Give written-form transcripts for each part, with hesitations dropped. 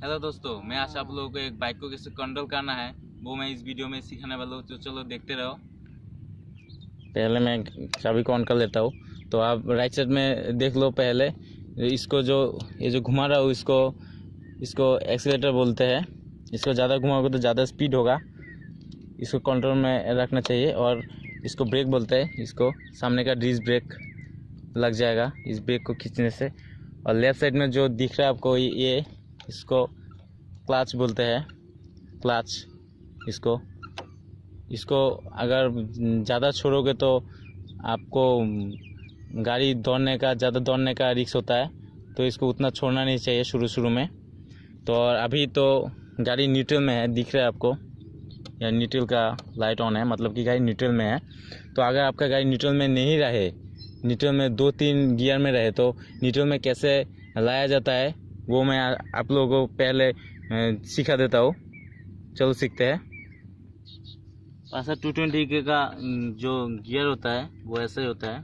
Hello दोस्तों, मैं आज आप लोगों को एक बाइक को कैसे कंट्रोल करना है वो मैं इस वीडियो में सिखाने वाला हूँ। तो चलो देखते रहो। पहले मैं चाबी को ऑन कर लेता हूँ। तो आप राइट साइड में देख लो। पहले इसको ये जो घुमा रहा हूँ इसको एक्सीलेटर बोलते हैं। इसको ज़्यादा घुमाओगे तो ज़्यादा स्पीड होगा। इसको कंट्रोल में रखना चाहिए। और इसको ब्रेक बोलते हैं। इसको सामने का डिस्क ब्रेक लग जाएगा इस ब्रेक को खींचने से। और लेफ़्ट साइड में जो दिख रहा है आपको ये इसको क्लच बोलते हैं। क्लच इसको अगर ज़्यादा छोड़ोगे तो आपको गाड़ी ज़्यादा दौड़ने का रिस्क होता है। तो इसको उतना छोड़ना नहीं चाहिए शुरू में। तो अभी तो गाड़ी न्यूट्रल में है, दिख रहा है आपको। या न्यूट्रल का लाइट ऑन है, मतलब कि गाड़ी न्यूट्रल में है। तो अगर आपका गाड़ी न्यूट्रल में नहीं रहे, न्यूट्रल में 2-3 गियर में रहे, तो न्यूट्रल में कैसे लाया जाता है वो मैं आप लोगों को पहले सिखा देता हूँ। चलो सीखते हैं। ऐसा 220 का जो गियर होता है वो ऐसा ही होता है।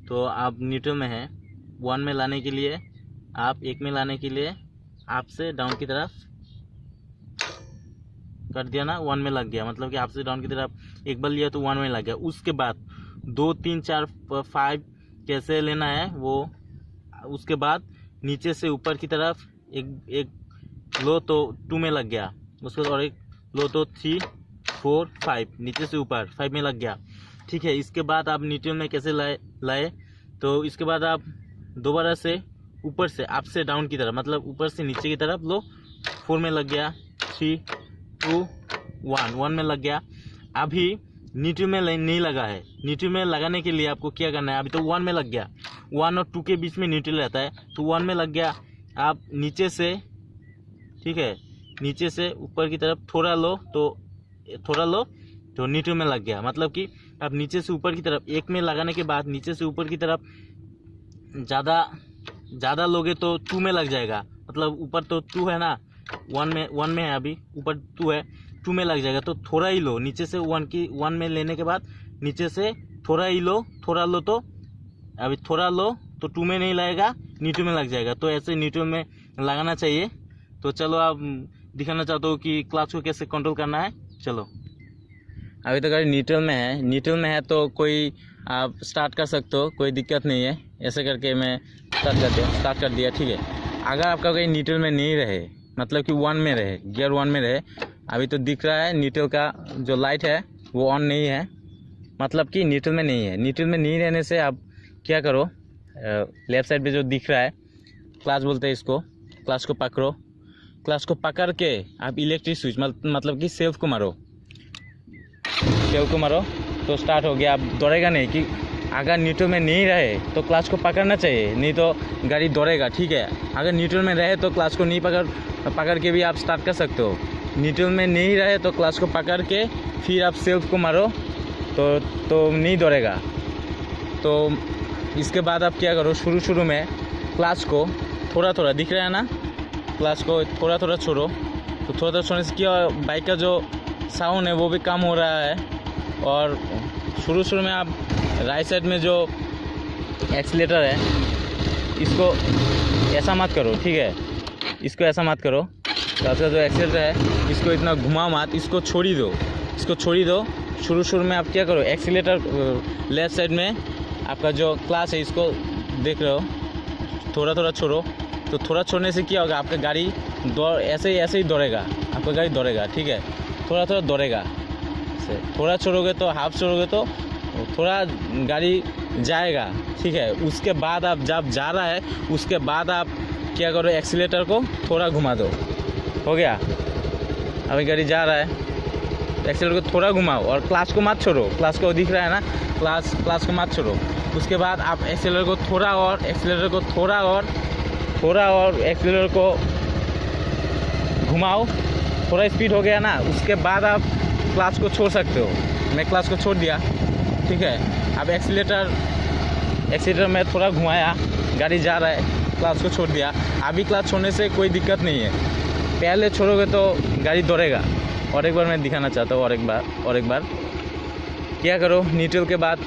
तो आप न्यूट्रल में है, 1 में लाने के लिए आप 1 में लाने के लिए आप से डाउन की तरफ कर दिया ना, 1 में लग गया। मतलब कि आपसे डाउन की तरफ एक बार लिया तो 1 में लग गया। उसके बाद 2, 3, 4, 5 कैसे लेना है वो। उसके बाद नीचे से ऊपर की तरफ एक लो तो 2 में लग गया। उसके बाद और एक लो तो 3, 4, 5 नीचे से ऊपर 5 में लग गया। ठीक है। इसके बाद आप न्यूट्रल में कैसे लाए तो इसके बाद आप दोबारा से ऊपर से अप से डाउन की तरफ, मतलब ऊपर से नीचे की तरफ लो। 4 में लग गया, 3, 2, 1 में लग गया। अभी न्यूट्रल में नहीं लगा है। न्यूट्रल में लगाने के लिए आपको क्या करना है, अभी तो 1 में लग गया। 1 और 2 के बीच में न्यूट्रल रहता है। तो 1 में लग गया। आप नीचे से, ठीक है, नीचे से ऊपर की तरफ थोड़ा लो तो न्यूट्रल में लग गया। मतलब कि आप नीचे से ऊपर की तरफ 1 में लगाने के बाद नीचे से ऊपर की तरफ ज़्यादा लोगे तो 2 में लग जाएगा। मतलब ऊपर तो 2 है ना, 1 में है, अभी ऊपर 2 है, 2 में लग जाएगा। तो थोड़ा ही लो नीचे से। 1 में लेने के बाद नीचे से थोड़ा लो तो अभी थोड़ा लो तो 2 में नहीं लगेगा, न्यूट्रल में लग जाएगा। तो ऐसे न्यूट्रल में लगाना चाहिए। तो चलो आप दिखाना चाहता हूँ कि क्लच को कैसे कंट्रोल करना है। चलो, अभी तो गाड़ी न्यूट्रल में है तो कोई आप स्टार्ट कर सकते हो, कोई दिक्कत नहीं है। ऐसे करके मैं स्टार्ट कर दिया। ठीक है। अगर आपका गाड़ी न्यूट्रल में नहीं रहे, मतलब कि 1 में रहे, गियर 1 में रहे, अभी तो दिख रहा है न्यूट्रल का जो लाइट है वो ऑन नहीं है, मतलब कि न्यूट्रल में नहीं है। न्यूट्रल में नहीं रहने से आप क्या करो, लेफ्ट साइड पे जो दिख रहा है क्लच बोलते हैं इसको। क्लच को पकड़ो। क्लच को पकड़ के आप इलेक्ट्रिक स्विच मतलब कि सेल्फ को मारो तो स्टार्ट हो गया। आप दौड़ेगा नहीं। कि अगर न्यूट्रल में नहीं रहे तो क्लच को पकड़ना चाहिए, नहीं तो गाड़ी दौड़ेगा। ठीक है। अगर न्यूट्रल में रहे तो क्लच को नहीं पकड़ के भी आप स्टार्ट कर सकते हो। न्यूट्रल में नहीं रहे तो क्लच को पकड़ के फिर आप सेल्फ को मारो तो नहीं दौड़ेगा। तो इसके बाद आप क्या करो, शुरू में क्लच को थोड़ा दिख रहा है ना, क्लच को थोड़ा छोड़ो। तो थोड़ा छोड़ने से क्या, बाइक का जो साउंड है वो भी कम हो रहा है। और शुरू में आप राइट साइड में जो एक्सीलेटर है इसको ऐसा मत करो। ठीक है। इसको ऐसा मत करो। क्लच का जो एक्सीलेटर है इसको इतना घुमा मत, इसको छोड़ी दो। शुरू में आप क्या करो, एक्सीलेटर लेफ्ट साइड में आपका जो क्लच है इसको देख रहे हो, थोड़ा छोड़ो। तो थोड़ा छोड़ने से क्या होगा, आपका गाड़ी ऐसे ही दौड़ेगा। आपका गाड़ी दौड़ेगा। ठीक है। थोड़ा दौड़ेगा। थोड़ा छोड़ोगे तो हाफ छोड़ोगे तो थोड़ा गाड़ी जाएगा। ठीक है। उसके बाद आप जब जा रहा है उसके बाद आप क्या करो, एक्सीलेटर को थोड़ा घुमा दो। हो गया। अभी गाड़ी जा रहा है, एक्सीलेटर को थोड़ा घुमाओ और क्लच को मत छोड़ो। क्लच को दिख रहा है ना, क्लच को मत छोड़ो। उसके बाद आप एक्सीलेटर को थोड़ा और एक्सीलेटर को घुमाओ। थोड़ा स्पीड हो गया ना, उसके बाद आप क्लच को छोड़ सकते हो। मैं क्लच को छोड़ दिया। ठीक है। अब एक्सीलेटर में थोड़ा घुमाया, गाड़ी जा रहा है, क्लच को छोड़ दिया। अभी क्लच छोड़ने से कोई दिक्कत नहीं है। पहले छोड़ोगे तो गाड़ी दौड़ेगा। और एक बार मैं दिखाना चाहता हूँ, और एक बार क्या करो, न्यूट्रल के बाद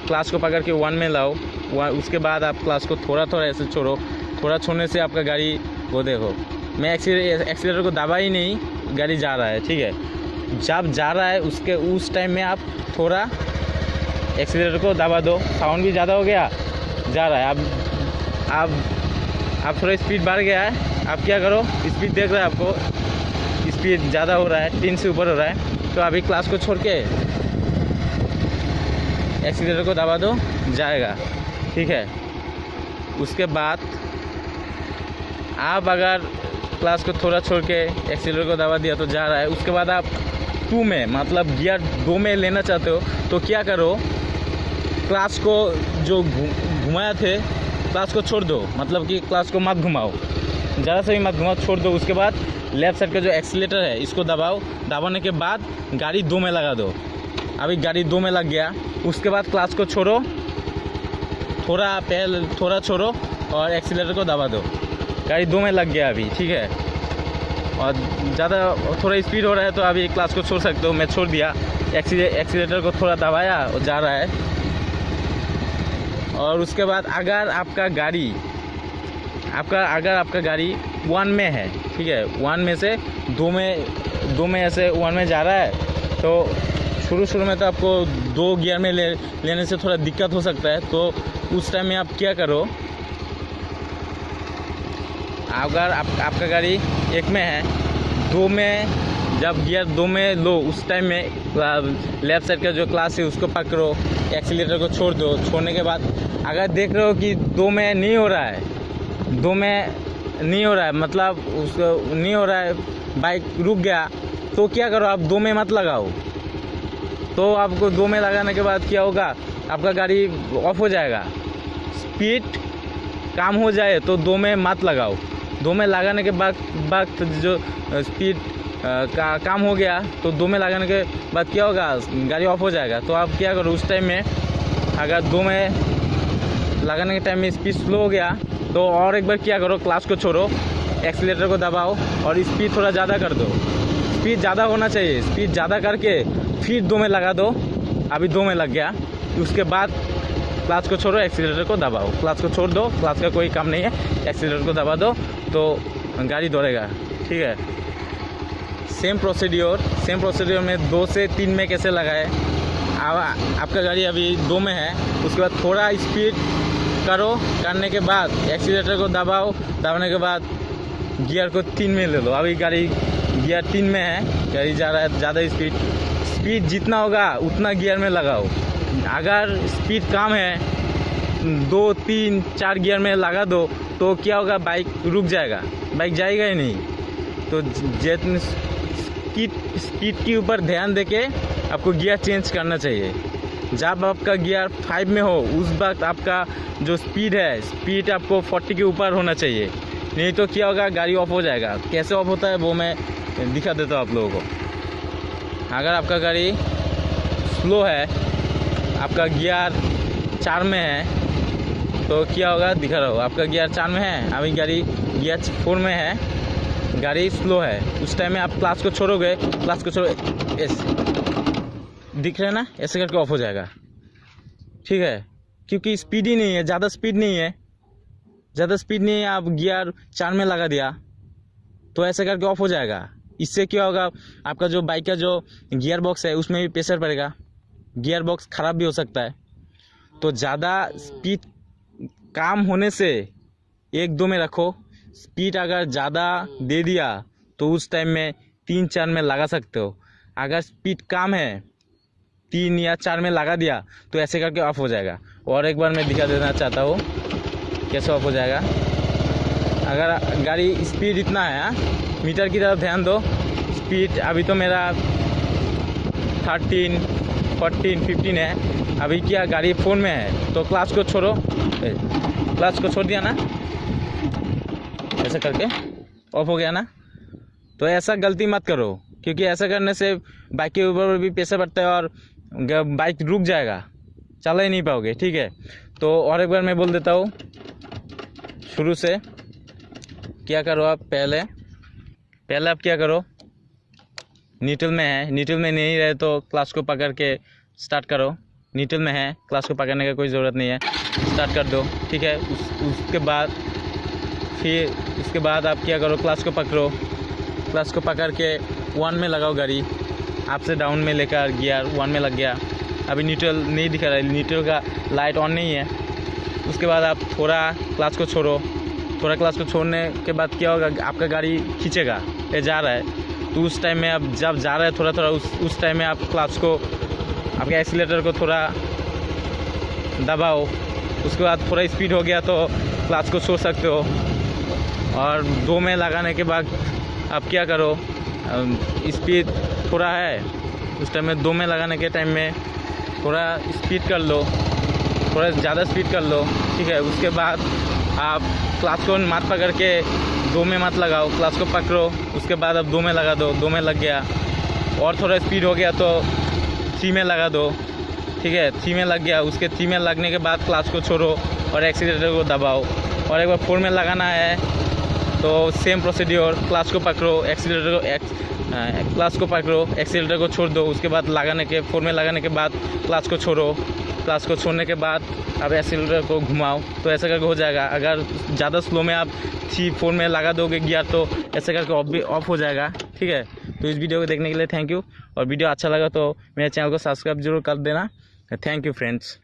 क्लच को पकड़ के 1 में लाओ। उसके बाद आप क्लच को थोड़ा ऐसे छोड़ो। थोड़ा छोड़ने से आपका गाड़ी वो देखो मैं एक्सीलेटर को दबा ही नहीं, गाड़ी जा रहा है, ठीक है। जब जा रहा है उस टाइम में आप थोड़ा एक्सीलेटर को दबा दो। साउंड भी ज़्यादा हो गया, जा रहा है। अब थोड़ा स्पीड बढ़ गया है, आप क्या करो, स्पीड देख रहे हैं आपको, स्पीड ज़्यादा हो रहा है, 3 से ऊपर हो रहा है, तो अभी क्लास को छोड़ के एक्सीलेटर को दबा दो, जाएगा, ठीक है। उसके बाद आप अगर क्लास को थोड़ा छोड़ के एक्सीलेटर को दबा दिया तो जा रहा है। उसके बाद आप 2 में मतलब गियर 2 में लेना चाहते हो तो क्या करो, क्लास को जो घुमाया थे क्लास को छोड़ दो, मतलब कि क्लास को मत घुमाओ, ज़्यादा से भी मत घुमाओ, छोड़ दो। उसके बाद लेफ़्ट साइड का जो एक्सीलेटर है इसको दबाओ, दबाने के बाद गाड़ी 2 में लगा दो। अभी गाड़ी 2 में लग गया, उसके बाद क्लास को छोड़ो, थोड़ा छोड़ो और एक्सीलेटर को दबा दो, गाड़ी 2 में लग गया अभी, ठीक है। और ज़्यादा थोड़ा स्पीड हो रहा है तो अभी क्लास को छोड़ सकते हो, मैं छोड़ दिया, एक्सीलेटर को थोड़ा दबाया और जा रहा है। और उसके बाद अगर आपका गाड़ी 1 में है, ठीक है, 1 में से 2 में ऐसे 1 में जा रहा है, तो शुरू में तो आपको 2 गियर में लेने से थोड़ा दिक्कत हो सकता है। तो उस टाइम में आप क्या करो, अगर आपका गाड़ी 1 में है, 2 में जब गियर 2 में लो उस टाइम में लेफ़्ट साइड का जो क्लास है उसको पकड़ो, एक्सीलेटर को छोड़ दो। छोड़ने के बाद अगर देख रहे हो कि 2 में नहीं हो रहा है, मतलब उसको नहीं हो रहा है, बाइक रुक गया, तो क्या करो, आप 2 में मत लगाओ। तो आपको 2 में लगाने के बाद क्या होगा, आपका गाड़ी ऑफ हो जाएगा। स्पीड कम हो जाए तो 2 में मत लगाओ। 2 में लगाने के बाद जो स्पीड कम हो गया तो 2 में लगाने के बाद क्या होगा, गाड़ी ऑफ हो जाएगा। तो आप क्या करो, उस टाइम में अगर 2 में लगाने के टाइम में स्पीड स्लो हो गया तो और एक बार क्या करो, क्लास को छोड़ो, एक्सीलेटर को दबाओ और स्पीड थोड़ा ज़्यादा कर दो। स्पीड ज़्यादा होना चाहिए, स्पीड ज़्यादा करके फिर 2 में लगा दो। अभी 2 में लग गया, उसके बाद क्लास को छोड़ो, एक्सीलेटर को दबाओ, क्लास को छोड़ दो, क्लास का कोई काम नहीं है, एक्सीलेटर को दबा दो तो गाड़ी दौड़ेगा, ठीक है। सेम प्रोसीड्योर में 2 से 3 में कैसे लगाए। आपका गाड़ी अभी 2 में है, उसके बाद थोड़ा स्पीड करो, करने के बाद एक्सीलेटर को दबाओ, दबाने के बाद गियर को 3 में ले लो। अभी गाड़ी गियर 3 में है, गाड़ी जा रहा है ज़्यादा स्पीड जितना होगा उतना गियर में लगाओ। अगर स्पीड कम है 2, 3, 4 गियर में लगा दो तो क्या होगा, बाइक रुक जाएगा, बाइक जाएगा ही नहीं। तो जितनी स्पीड के ऊपर ध्यान देके आपको गियर चेंज करना चाहिए। जब आपका गियर 5 में हो उस वक्त आपका जो स्पीड है, स्पीड आपको 40 के ऊपर होना चाहिए, नहीं तो क्या होगा, गाड़ी ऑफ हो जाएगा। कैसे ऑफ होता है वो मैं दिखा देता हूँ आप लोगों को। अगर आपका गाड़ी स्लो है, आपका गियर 4 में है तो क्या होगा, दिखा रहा हो, आपका गियर 4 में है, अभी गाड़ी गियर 4 में है, गाड़ी स्लो है। उस टाइम में आप क्लास को छोड़ोगे, क्लास को छोड़ो, ऐसे दिख रहा है ना, ऐसे करके ऑफ हो जाएगा, ठीक है। क्योंकि स्पीड ही नहीं है, ज़्यादा स्पीड नहीं है, आप गियर 4 में लगा दिया तो ऐसे करके ऑफ हो जाएगा। इससे क्या होगा, आपका जो बाइक का जो गियर बॉक्स है उसमें भी प्रेशर पड़ेगा, गियर बॉक्स ख़राब भी हो सकता है। तो ज़्यादा स्पीड कम होने से 1-2 में रखो। स्पीड अगर ज़्यादा दे दिया तो उस टाइम में 3-4 में लगा सकते हो। अगर स्पीड कम है 3 या 4 में लगा दिया तो ऐसे करके ऑफ हो जाएगा। और एक बार मैं दिखा देना चाहता हूँ कैसे ऑफ हो जाएगा। अगर गाड़ी स्पीड इतना है, मीटर की तरफ ध्यान दो, स्पीड अभी तो मेरा 13, 14, 15 है। अभी क्या गाड़ी 4 में है तो क्लास को छोड़ो, क्लास को छोड़ दिया ना, ऐसा करके ऑफ हो गया ना। तो ऐसा गलती मत करो, क्योंकि ऐसा करने से बाइक के ऊपर भी प्रेशर पड़ता है और बाइक रुक जाएगा, चला ही नहीं पाओगे, ठीक है। तो और एक बार मैं बोल देता हूँ शुरू से। क्या करो आप, पहले आप क्या करो, न्यूट्रल में है, न्यूट्रल में नहीं रहे तो क्लास को पकड़ के स्टार्ट करो। न्यूट्रल में है, क्लास को पकड़ने का कोई ज़रूरत नहीं है, स्टार्ट कर दो, ठीक है। उसके बाद फिर उसके बाद आप क्या करो, क्लच को पकड़ो, क्लच को पकड़ के 1 में लगाओ गाड़ी, आपसे डाउन में लेकर गियर 1 में लग गया। अभी न्यूट्रल नहीं दिखा रहा है, न्यूट्रल का लाइट ऑन नहीं है। उसके बाद आप थोड़ा क्लच को छोड़ो, थोड़ा क्लच को छोड़ने के बाद क्या होगा, आपका गाड़ी खींचेगा, ये जा रहा है। तो उस टाइम में आप जब जा रहा है थोड़ा थोड़ा उस टाइम में आप क्लच को, आपके एक्सीलेटर को थोड़ा दबाओ। उसके बाद थोड़ा स्पीड हो गया तो क्लच को छोड़ सकते हो। और 2 में लगाने के बाद आप क्या करो, स्पीड थोड़ा है उस टाइम में 2 में लगाने के टाइम में थोड़ा स्पीड कर लो, थोड़ा ज़्यादा स्पीड कर लो, ठीक है। उसके बाद आप क्लच को मत पकड़ के 2 में मत लगाओ, क्लच को पकड़ो, उसके बाद आप 2 में लगा दो, 2 में लग गया। और थोड़ा स्पीड हो गया तो 3 में लगा दो, ठीक है। 3 में लग गया, उसके 3 में लगने के बाद क्लच को छोड़ो और एक्सीलेटर को दबाओ। और एक बार 4 में लगाना है तो सेम प्रोसीड्योर, क्लच को पकड़ो, एक्सीलेटर को क्लच को पकड़ो, एक्सीलेटर को छोड़ दो। उसके बाद लगाने के 4 में लगाने के बाद क्लच को छोड़ो, क्लच को छोड़ने के बाद अब एक्सीलेटर को घुमाओ, तो ऐसा करके हो जाएगा। अगर ज़्यादा स्लो में आप 4 में लगा दोगे गियर तो ऐसे करके ऑफ हो जाएगा, ठीक है। तो इस वीडियो को देखने के लिए थैंक यू। और वीडियो अच्छा लगा तो मेरे चैनल को सब्सक्राइब जरूर कर देना। Thank you friends.